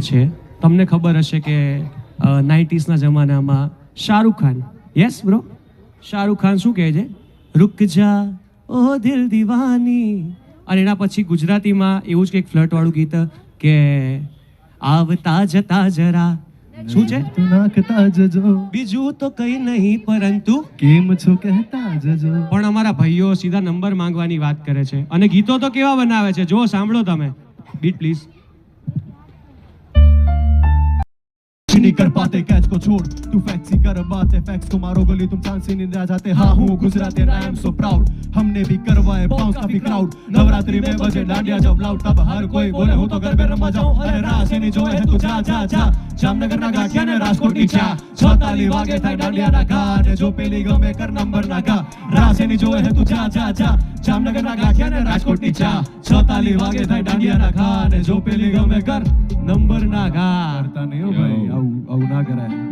છે તમને ખબર હશે કે 90s ના જમાનામાં શાહરુખ ખાન યસ બ્રો શાહરુખ ખાન શું કહે છે રૂક જા ઓ દિલ દીવાની અને એના પછી ગુજરાતીમાં એવું જ કંઈક ફ્લર્ટવાળું ગીત કે આવતા જતા જરા શું છે તું નાખતા જજો બીજું તો કંઈ નહીં પરંતુ કેમ છો કહેતા જજો પણ અમારા ભાઈઓ સીધા નંબર માંગવાની વાત કરે છે અને ગીતો તો કેવા બનાવે છે જો સાંભળો તમે બીટ પ્લીઝ नहीं कर पाते कैच को छोड़ तू फैक्स ही कर बात है फैक्स को मारो गली तुम चांद से नहीं रह जाते हाँ हूँ Gujarati I am so proud हमने भी करवाए बाउंस काफी क्राउड नवरात्रि में बजे डांडिया जब लाउड तब हर कोई बोले हो तो घर पे रमा जाओ अरे राशि नहीं जो है तू जा जा जा जामनगर ना गाठिया ने राजकोट की चा 46 वागे થાય डांडिया ना गा ने जो पेली गमे कर नंबर ना गा राशि नहीं जो है तू जा जा जा जामनगर ना गाठिया ने राजकोट की चा 46 वागे થાય डांडिया ना गा ने जो पेली गमे कर नंबर ना गा करता नहीं हो भाई આવું ના કરાય